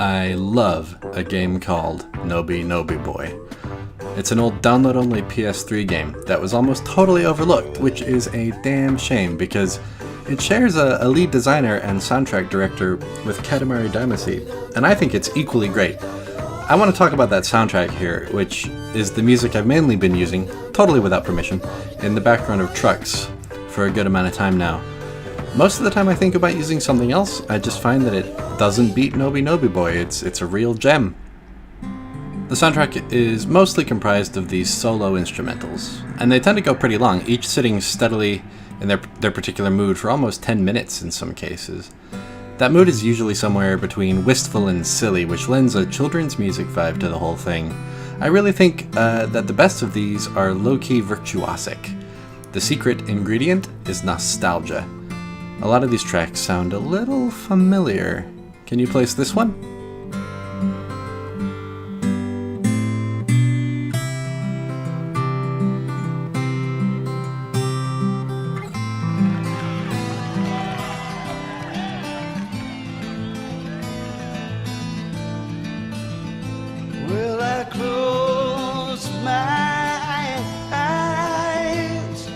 I love a game called Noby Boy. It's an old download-only PS3 game that was almost totally overlooked, which is a damn shame because it shares a lead designer and soundtrack director with Katamari Damacy, and I think it's equally great. I want to talk about that soundtrack here, which is the music I've mainly been using, totally without permission, in the background of trucks for a good amount of time now. Most of the time I think about using something else, I just find that it doesn't beat Noby Boy. It's a real gem. The soundtrack is mostly comprised of these solo instrumentals, and they tend to go pretty long, each sitting steadily in their particular mood for almost 10 minutes in some cases. That mood is usually somewhere between wistful and silly, which lends a children's music vibe to the whole thing. I really think that the best of these are low-key virtuosic. The secret ingredient is nostalgia. A lot of these tracks sound a little familiar. Can you place this one? Will I close my eyes?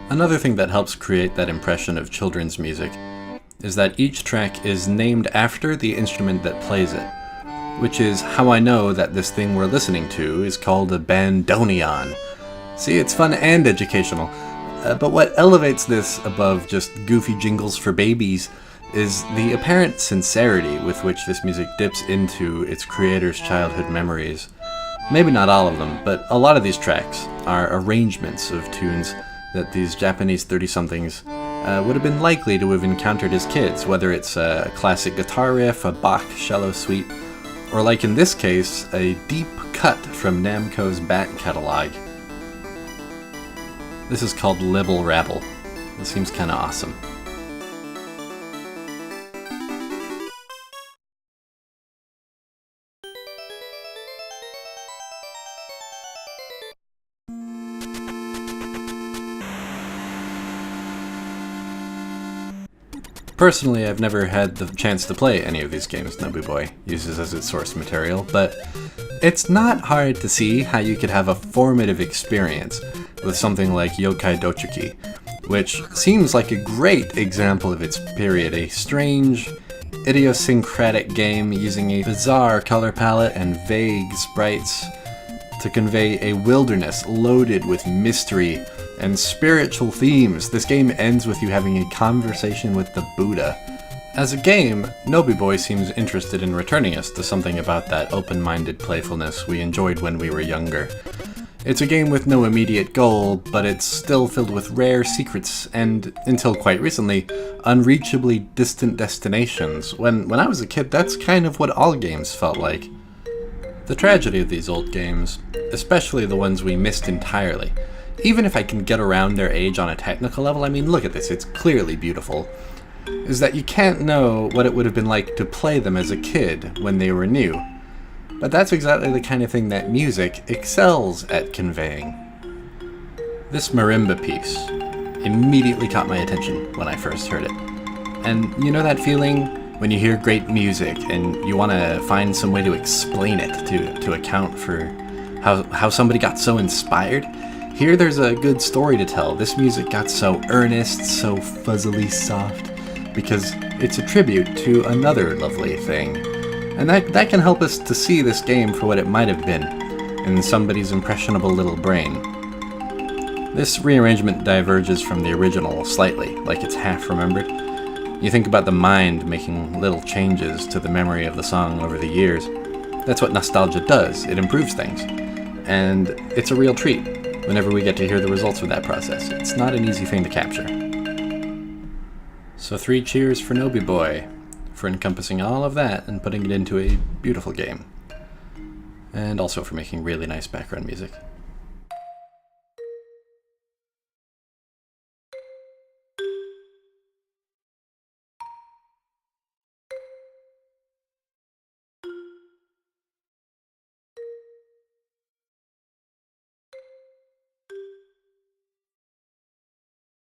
Another thing that helps create that impression of children's music is that each track is named after the instrument that plays it, which is how I know that this thing we're listening to is called a bandoneon. See, it's fun and educational, but what elevates this above just goofy jingles for babies is the apparent sincerity with which this music dips into its creator's childhood memories. Maybe not all of them, but a lot of these tracks are arrangements of tunes that these Japanese 30-somethings would have been likely to have encountered as kids, whether it's a classic guitar riff, a Bach cello suite, or like in this case, a deep cut from Namco's back catalog. This is called Libble Rabble. This seems kinda awesome. Personally, I've never had the chance to play any of these games Noby Boy uses as its source material, but it's not hard to see how you could have a formative experience with something like Yokai Dochuki, which seems like a great example of its period, a strange, idiosyncratic game using a bizarre color palette and vague sprites to convey a wilderness loaded with mystery and spiritual themes. This game ends with you having a conversation with the Buddha. As a game, Noby Boy seems interested in returning us to something about that open-minded playfulness we enjoyed when we were younger. It's a game with no immediate goal, but it's still filled with rare secrets and, until quite recently, unreachably distant destinations. When I was a kid, that's kind of what all games felt like. The tragedy of these old games, especially the ones we missed entirely, even if I can get around their age on a technical level, I mean, look at this, it's clearly beautiful, is that you can't know what it would have been like to play them as a kid when they were new. But that's exactly the kind of thing that music excels at conveying. This marimba piece immediately caught my attention when I first heard it. And you know that feeling when you hear great music and you want to find some way to explain it, to account for how somebody got so inspired? Here there's a good story to tell. This music got so earnest, so fuzzily soft, because it's a tribute to another lovely thing. And that can help us to see this game for what it might have been in somebody's impressionable little brain. This rearrangement diverges from the original slightly, like it's half remembered. You think about the mind making little changes to the memory of the song over the years. That's what nostalgia does, it improves things. And it's a real treat whenever we get to hear the results of that process. It's not an easy thing to capture. So 3 cheers for Noby Boy, for encompassing all of that and putting it into a beautiful game. And also for making really nice background music.